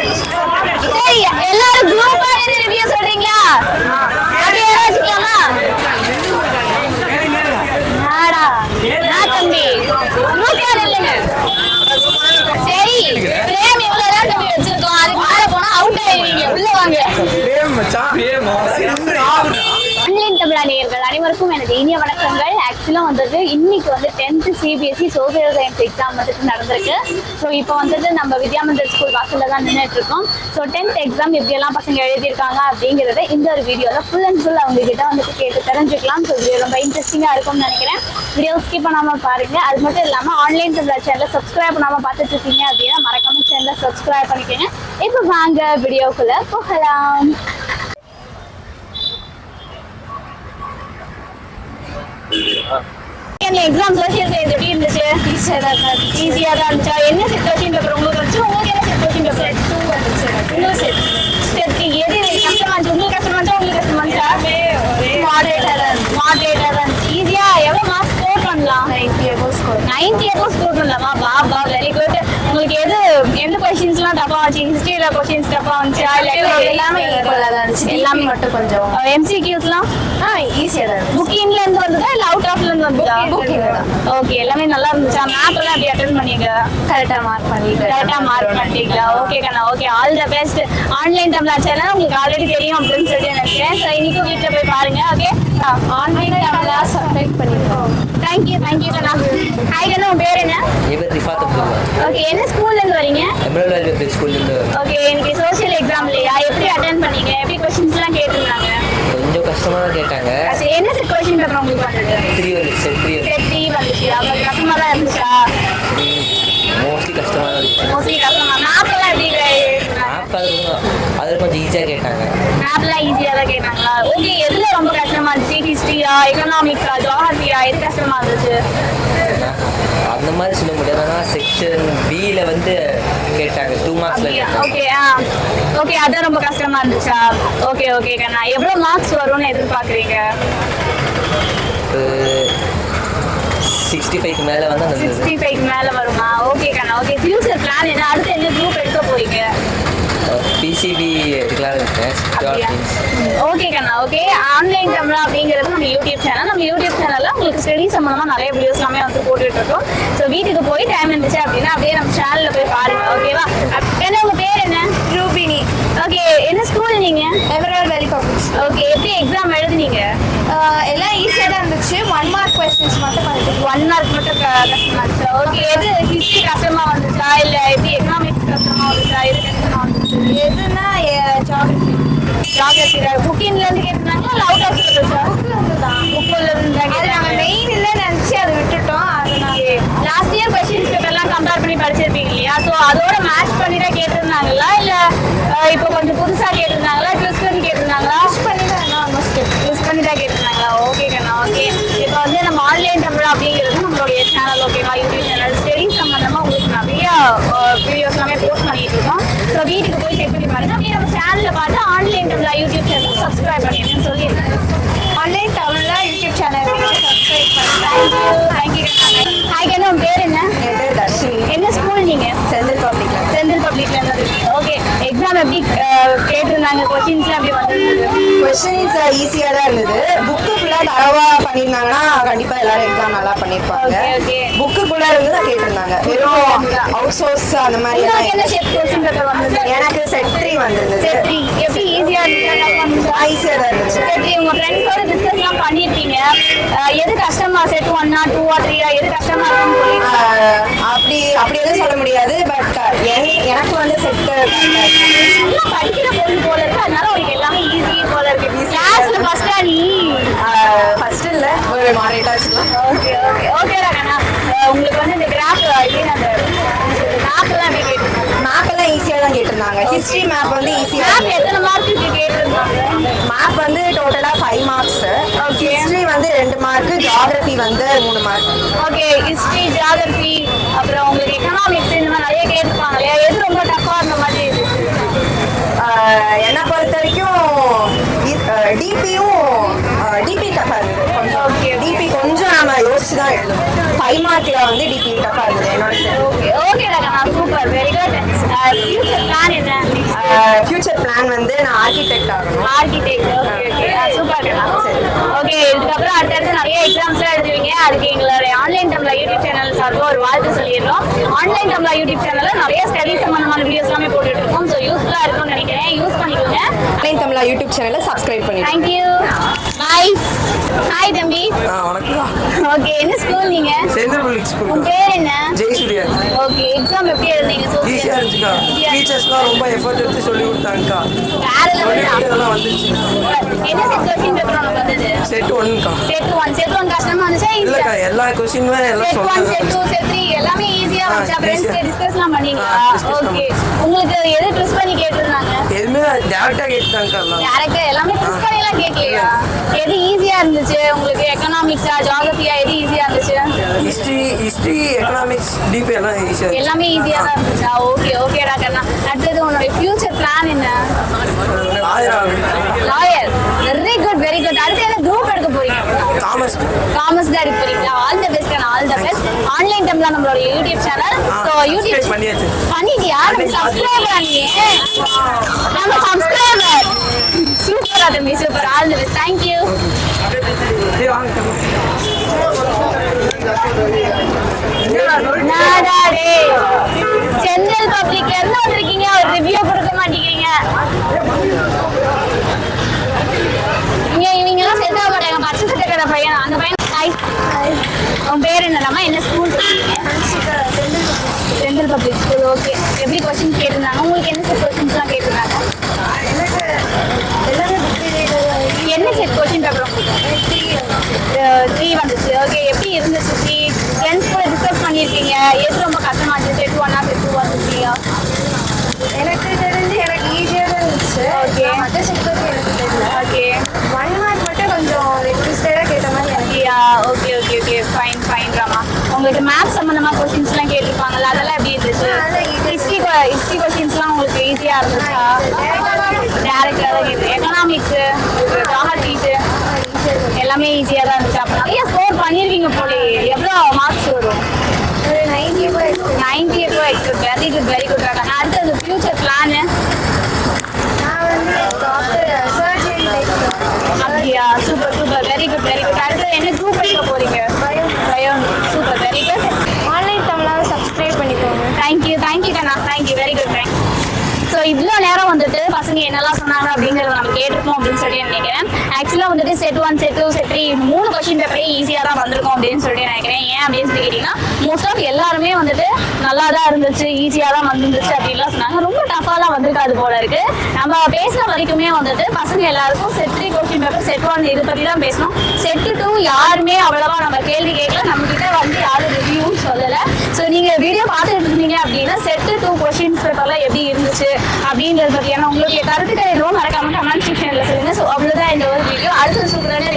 சரி எல்லாரும் குரூப்பா ரிவ்யூ சொல்றீங்களா? அப்படியே வச்சுக்கலாமா? நாடா நான் தம்பி குரூப் யார் இல்லைங்க. சரி பிரேம் இவ்வளவுதான் தம்பி வச்சிருக்கோம். அதுக்கு மேல போனா அவுட் ஆயிடுவீங்க. உள்ள வாங்க. ஆன்லைன் தமிழா நேயர்கள் அனைவருக்கும் எனது இனிய வணக்கங்கள். ஆக்சுவலா வந்துட்டு இன்னைக்கு வந்து 10th CBSE social science exam வந்துட்டு நடந்திருக்கு. ஸோ இப்போ வந்துட்டு நம்ம வித்யாமந்திர் ஸ்கூல் வாசல்ல தான் நின்றுட்டு இருக்கோம். ஸோ 10th எக்ஸாம் எப்படியெல்லாம் பசங்க எழுதியிருக்காங்க அப்படிங்கிறத இந்த ஒரு வீடியோவில் ஃபுல் அண்ட் ஃபுல் அவங்க கிட்ட வந்துட்டு கேட்டு தெரிஞ்சுக்கலாம். ஸோ வீடியோ ரொம்ப இன்ட்ரெஸ்டிங்காக இருக்கும்னு நினைக்கிறேன். வீடியோ ஸ்கிப் பண்ணாமல் பாருங்க. அது மட்டும் இல்லாமல் ஆன்லைன் தமிழா சேனலை சப்ஸ்கிரைப் பண்ணாமல் பார்த்துட்டு இருக்கீங்க அப்படின்னா மறக்காம சேனலை சப்ஸ்கிரைப் பண்ணிக்கோங்க. இப்போ வாங்க வீடியோக்குள்ள போகலாம். எக்ஸாம் சோசியல் சயின்ஸ் எப்படி இருந்துச்சு? ஈஸியா தான் இருந்துச்சா? என்ன செட் கொஸ்டின் பேப்பர் உங்களுக்கு வந்துச்சு? உங்களுக்கு என்ன செட் கொஸ்டின் பேப்பர்? உங்களுக்கு செட் எது கஷ்டமா இருந்துச்சு? உங்களுக்கு கஷ்டமா இருந்துச்சா உங்களுக்கு கஷ்டமா இருந்துச்சா? மாடரேட்டா தான் ஈஸியா. எவ்வளவு மார்க்ஸ் ஸ்கோர் பண்ணலாம்? 90 above ஸ்கோர் பண்ணலாமா? வா வெரி குட். உங்களுக்கு எந்த கொஸ்டின்ஸ்லாம் டஃபா வந்துச்சு? ஹிஸ்டரியில கொஸ்டின்ஸ் டஃபா வந்துச்சா? எல்லாமே ஈக்குவலா தான் இருந்துச்சு. எல்லாமே மட்டும் கொஞ்சம் MCQஸ்லாம் ஈஸியா தான் இருந்துச்சு. புக்கிங்ல இருந்து வந்ததா இல்ல அவுட் ஆஃப்ல இருந்து வந்ததா? புக்கிங் தான். ஓகே எல்லாமே நல்லா இருந்துச்சா? மேப் எல்லாம் எப்படி அட்டெண்ட் பண்ணீங்க? கரெக்டா மார்க் பண்ணிட்டீங்களா? ஓகே கண்ணா. Okay all the best. Online Tamizha channel உங்களுக்கு ஆல்ரெடி தெரியும் அப்படின்னு சொல்லி நினைக்கிறேன். ஸோ இன்னைக்கு வீட்டில் போய் பாருங்க. ஓகே ஆன்லைன் தமிழா சப்ஸ்கிரைப் பண்ணிருக்கோம். தேங்க்யூ கண்ணா. ஹாய் கண்ணா உன் பேர் என்ன? ஓகே என்ன ஸ்கூல்ல இருந்து வரீங்க? ஓகே இன்னைக்கு சோஷியல் எக்ஸாம் இல்லையா? எப்படி அட்டெண்ட் பண்ணீங்க? எப்படி கொஸ்டின்ஸ் எல்லாம் கேட்டிருந்தாங்க? கொஞ்சம் கஷ்டமா தான் கேட்டாங்க. என்ன செட் கொஸ்டின் பேப்பர் உங்களுக்கு வந்தது? செட் 3 வந்துச்சு. அப்ப கஷ்டமா தான் இருந்துச்சா? மோஸ்ட்லி கஷ்டமா தான் இருந்துச்சு. மோஸ்ட்லி கஷ்டமா. மேப் எல்லாம் எப்படி அது கொஞ்சம் ஈஸியாக கேட்டாங்க. மேப்லாம் ஈஸியாக தான் கேட்டாங்களா? ஓகே எதுல ரொம்ப கஷ்டமா இருந்துச்சு? ஹிஸ்ட்ரியா, எக்கனாமிக்ஸா, ஜியோகிரபியா, எது கஷ்டமா இருந்துச்சு? அந்த மாதிரி சொல்ல முடியாது. ஆனால் செக்ஷன் பியில் வந்து கேட்டாங்க 2 மார்க்ஸ்ல. ஓகே ஓகே அதான் ரொம்ப கஷ்டமா இருந்துச்சா? ஓகே கண்ணா. எவ்வளோ மார்க்ஸ் வரும்னு எதிர்பார்க்குறீங்க? 65க்கு மேலே வந்து 65க்கு மேலே வருமா? ஓகே கண்ணா. ஓகே ஃபியூச்சர் பிளான் என்ன? அடுத்து என்ன குரூப் எடுக்க போறீங்க? PCB எடுக்கலாம் இருக்கேன். ஓகே கண்ணா. ஓகே ஆன்லைன் தமிழா அப்படிங்கிறது நம்ம யூடியூப் சேனல். நம்ம யூடியூப் சேனல்ல உங்களுக்கு ஸ்டடி சம்பந்தமா நிறைய வீடியோஸ் எல்லாமே வந்து போட்டுட்டு இருக்கோம். ஸோ வீட்டுக்கு போய் டைம் இருந்துச்சு அப்படின்னா அப்படியே நம்ம சேனல்ல போய் பாருங்க. ஓகேவா? என்ன உங்க பேர் என்ன? ரூபினி. ஓகே என்ன ஸ்கூல் நீங்க? எமரால்ட் வேலி பப்ளிக். ஓகே எப்படி எக்ஸாம் எழுதுனீங்க? எல்லாம் ஈஸியா தான் இருந்துச்சு. 1 மார்க் கொஸ்டின்ஸ் மட்டும் பண்ணிட்டு 1 மார்க் மட்டும் கஷ்டமா இருந்துச்சு. ஓகே எது ஹிஸ்டரி கஷ்டமா வந்துச்சா இல்ல எப்படி எக்கனாமிக்ஸ் கஷ்டமா வந்துச்சா? எது கஷ்டமா வந்துச்சு? எதுனா ஜியோகிரபி புக்கிங்ல இருந்து கேட்டாங்களா இல்ல அவுட் ஆஃப் சிலபஸா? புக்ல இருந்து அது நாங்க மெயின் இல்ல நினைச்சு அதை விட்டுட்டோம். அதனால லாஸ்ட் இயர் கொஸ்டின்ஸ் பேப்பர் எல்லாம் கம்பேர் பண்ணி படிச்சிருப்பீங்க இல்லையா? ஸோ அதோட மேட்ச் பண்ணி தான் கேட்டிருந்தாங்களா இல்ல இப்போ கொஞ்சம் புதுசா கேட்டிருந்தாங்களா? ட்விஸ்ட் பண்ணி கேட்டிருந்தாங்களா? யூஸ் பண்ணி தான் கேட்டிருந்தாங்களா? ஓகே கண்ணா. ஓகே இப்போ வந்து நம்ம ஆன்லைன் தமிழ் அப்படிங்கிறது நம்மளுடைய சேனல். ஓகேவா? யூடியூப் சேனல் ஸ்டடி சம்பந்தமா உங்களுக்கு நிறைய வீடியோஸ் எல்லாமே போஸ்ட் பண்ணிட்டு இருக்கோம். ஸோ வீட்டுக்கு போய் செக் பண்ணி பாருங்க. அப்படியே நம்ம சேனல்ல பார்த்து online Tamil YouTube channel subscribe பண்ணிடுன்னு சொல்லியிருக்கேன். ஆன்லைன் தமிழா யூடியூப் சேனல் சப்ஸ்கிரைப் தேங்க்யூ கண்ணா. ஹாய் கண்ணா உன் பேர் என்ன? என் பேர் தர்ஷினி. என்ன ஸ்கூல் நீங்க? செந்தில் பப்ளிக்ல. செந்தில் பப்ளிக்ல இருந்து. ஓகே எக்ஸாம் எப்படி கேட்டிருந்தாங்க? கொஸ்டின்ஸ்லாம் எப்படி வந்திருந்தது? கொஸ்டின்ஸ் ஈஸியா தான் இருந்தது. புக்கு ஃபுல்லா தரவா பண்ணிருந்தாங்கன்னா கண்டிப்பா எல்லாரும் எக்ஸாம் நல்லா பண்ணிருப்பாங்க. ஓகே புக்குக்குள்ள இருந்து தான் கேட்டிருந்தாங்க. வெறும் அவுட் சோர்ஸ் அந்த மாதிரி உங்களுக்கு என்ன ஷேப் கொஸ்டின் பேப்பர் வந்தது? எனக்கு செட் 3 வந்திருந்தது. செட் 3 எப்படி ஈஸியா இருந்துச்சு? ஈஸியா தான் இருந்துச்சு. செட் 3 உங்க ஃப்ரெண்ட்ஸோட டிஸ்கஸ்லாம் பண்ணிருப்பீங்க. எது கஷ்டமா? செட் 1 2 3 எது கஷ்டமா இருக்குன்னு சொல்லி அப்படி எதுவும் சொல்ல முடியாது. பட் எனக்கு வந்து செட் நல்லா படிக்கிற பொண்ணு போல இருக்கு. அதனால உங்களுக்கு எல்லாமே ஈஸி போல இருக்கு. கிளாஸ்ல ஃபர்ஸ்டா நீ? ஃபர்ஸ்ட் இல்ல, ஒரு மாடரேட்டா வச்சுக்கலாம். ஓகே கண்ணா. உங்களுக்கு வந்து இந்த கிராஃப் எப்படின்னு அந்த மேப்லாம் எப்படி கேட்டிருந்தாங்க? மேப்பெல்லாம் ஈஸியா தான் கேட்டிருந்தாங்க. ஹிஸ்டரி மேப் வந்து ஈஸியா. மேப் எத்தனை மார்க்குக்கு கேட்டிருந்தாங்க? மேப் வந்து டோட்டலா 5 மார்க்ஸ். ஹிஸ்டரி வந்து 2 மார்க், ஜியோகிரபி வந்து 3 மார்க். ஓகே ஹிஸ்டரி, ஜியோகிரபி, அப்புறம் உங்களுக்கு எக்கனாமிக்ஸ் இந்த மாதிரி நிறைய கேட்டிருப்பாங்க இல்லையா? எது ரொம்ப டஃபா இருந்த மாதிரி இருந்துச்சு? என்னை பொறுத்த வரைக்கும் டிபி டஃபா இருந்தது. டிபி கொஞ்சம் நம்ம யோசிச்சு தான் எழுதணும். 5 மார்க்ல வந்து டிபி டஃபா இருந்தது என்னோட. ஓகே கண்ணா super very good. Future plan என்ன? ஃபியூச்சர் பிளான் வந்து நான் ஆர்கிடெக்ட் ஆகணும். Architect. Okay okay super. Okay இதுக்கப்புறம் அடுத்தடுத்து நிறைய எக்ஸாம்ஸ்லாம் எழுதுவீங்க. அதுக்கு எங்களுடைய ஆன்லைன் தமிழா யூடியூப் சேனல் சார்பாக ஒரு வாழ்த்து சொல்லிடுறோம். ஆன்லைன் தமிழா யூடியூப் சேனல்ல நிறைய ஸ்டடி சம்பந்தமான வீடியோஸ் எல்லாமே போட்டுட்டு இருக்கோம். ஸோ யூஸ்ஃபுல்லா இருக்கும்னு நினைக்கிறேன். யூஸ் பண்ணிக்கோங்க. ஆன்லைன் தமிழா யூடியூப் சேனலை சப்ஸ்கிரைப் பண்ணிடுங்க. தேங்க்யூ. பாய். ஹாய் தம்பி. வணக்கம். ஓகே என்ன ஸ்கூல் நீங்க? Senthil public school. உங்க பேர் என்ன? ஜெயசூர்யா. ஓகே எக்ஸாம் எப்படி எழுதுனீங்க? ஈஸியா இருந்துச்சுக்கா. டீச்சர்ஸ்லாம் ரொம்ப எஃபர்ட் எடுத்து சொல்லி கொடுத்தாங்கக்கா. வேற எல்லாம் வந்துச்சு. என்ன செட் கொஸ்டின் பேப்பர் உங்களுக்கு வந்தது? செட் 1க்கா. செட் 1 கஷ்டமா இருந்துச்சா? இல்லக்கா எல்லா கொஸ்டினுமே எல்லாம் செட் 1 செட் 2 சொல்றாங்க. செட் 3 எல்லாமே ஈஸியா வந்துச்சா? ஃப்ரெண்ட்ஸ் டிஸ்கஸ்லாம் பண்ணீங்களா? discuss ஓகே உங்களுக்கு எது ட்விஸ்ட் பண்ணி கேட்டிருந்தாங்க? எதுவுமே டேரக்டா கேட்டாங்கக்கா எல்லாம். டேரக்டா எல்லாமே ட்விஸ்ட் பண்ணிலாம் கேட்கலையா? எது ஈஸியா இருந்துச்சு உங்களுக்கு? எக்கனாமிக்ஸா ஜியோகிராஃபியா எது ஈஸியா இருந்துச்சு? ஹிஸ்டரி எக்கனாமிக்ஸ் டிபி எல்லாம் ஈஸியா. எல்லாமே ஈஸியா தான் இருந்துச்சா? ஓகே ஓகேடா கண்ணா. அடுத்தது உன்னோட ஃபியூச்சர் பிளான் என்ன? Lawyer. Very good very good. அடுத்து என்ன குரூப் எடுக்க போறீங்க? காமர்ஸ். காமர்ஸ் தான் எடுக்க போறீங்களா? All the best and all the best. Online தமிழா நம்மளோட யூடியூப் சேனல். சோ யூடியூப் பண்ணியாச்சு. பண்ணிட்டியா? நம்ம சப்ஸ்கிரைபர் நீ. நம்ம சப்ஸ்கிரைபர். சூப்பரா தம்பி super. All the best. Thank you. நாடாடே செந்தில் பப்ளிக்ல இருந்து வந்திருக்கீங்க. ஒரு ரிவ்யூ கொடுக்க மாட்டேங்கிறீங்க. இவங்க எல்லாம் செட் ஆக மாட்டாங்க. பச்சை சட்டை கடை பையன் அந்த பையன். உன் பேர் என்னடாமா? என்ன school? Senthil public school. Okay எப்படி கொஸ்டின் கேட்டிருந்தாங்க? உங்களுக்கு என்ன செட் கொஸ்டின்ஸ்லாம் கேட்டிருந்தாங்க? என்ன செட் கொஸ்டின் பேப்பர் உங்களுக்கு? 3 வந்துச்சு. ஓகே எப்படி இருந்துச்சு? 3 ஃப்ரெண்ட்ஸ் கூட டிஸ்கஸ் பண்ணியிருக்கீங்க. எது ரொம்ப கஷ்டமாச்சு? செட் 1 செட் 2 வந்துச்சு? எனக்கு தெரிஞ்சு எனக்கு ஈஸியாக தான் இருந்துச்சு. ஓகே மற்ற செக்டருக்கு எனக்கு தெரியல. ஓகே 1 மார்க் மட்டும் கொஞ்சம் ட்விஸ்டடாக கேட்ட மாதிரி எனக்கு. Okay okay okay fine fine Rama. உங்களுக்கு மேப் சம்பந்தமா கொஸ்டின்ஸ்லாம் கேட்டிருப்பாங்கல்ல அதெல்லாம் எப்படி இருந்துச்சு? ஹிஸ்ட்ரி கொஸ்டின்ஸ்லாம் உங்களுக்கு ஈஸியா இருந்துச்சா? டேரக்டா தான் கேட்டு. எக்கனாமிக்ஸ் ஜியோகிராஃபி எல்லாமே ஈஸியா தான் இருந்துச்சு. அப்போ நிறைய ஸ்கோர் பண்ணிருக்கீங்க போலே. எவ்வளோ மார்க்ஸ் வரும்? ஒரு 90 expect. Very good very good ராக்கா. அடுத்தது ஃபியூச்சர் பிளான்? நான் வந்து டாக்டர் சர்ஜரி அப்படியா? Super super very good very good. அடுத்தது என்ன குரூப் எடுக்க போறீங்க? Bio. Super very good. Online தமிழாக சப்ஸ்கிரைப் பண்ணிக்கோங்க. தேங்க்யூ கண்ணா. Thank you very good. Thanks. So இவ்வளோ நேரம் வந்துட்டு பசங்க என்னெல்லாம் சொன்னாங்க அப்படிங்கிறத நம்ம கேட்டிருக்கோம் அப்படின்னு சொல்லி நினைக்கிறேன். ஆக்சுவலாக வந்துட்டு செட் 1 செட் 2 செட் 3 3 கொஸ்டின் பேப்பரே ஈஸியாக தான் வந்திருக்கும் அப்படின்னு சொல்லி நினைக்கிறேன். ஏன் அப்படின்னு சொல்லி கேட்டிங்கன்னா மோஸ்ட் ஆஃப் எல்லாருமே வந்துட்டு நல்லா தான் இருந்துச்சு, ஈஸியாக தான் வந்துருந்துச்சு அப்படின்லாம் சொன்னாங்க. ரொம்ப டஃபாலாம் வந்திருக்காது போல இருக்கு. நம்ம பேசுகிற வரைக்குமே வந்துட்டு பசங்க எல்லாருக்கும் செட் 3 கொஸ்டின் பேப்பர் செட் 1 இது பற்றி தான் பேசணும். செட் 2 யாருமே அவ்வளவா நம்ம கேள்வி கேட்கல. நம்ம கிட்ட வந்து யாரும் ரிவ்யூவும் சொல்லலை. ஸோ நீங்கள் வீடியோ பார்த்துட்டு இருந்தீங்க அப்படின்னா செட் 2 கொஸ்டின்ஸ் பேப்பர்லாம் எப்படி இருந்துச்சு அப்படின்றது பற்றியான உங்களுடைய கருத்துக்களை எதுவும் மறக்காம கமெண்ட் செக்ஷன்ல சொல்லுங்க. ஸோ அவ்வளோதான் இந்த ஒரு வீடியோ. அடுத்த சூப்பரான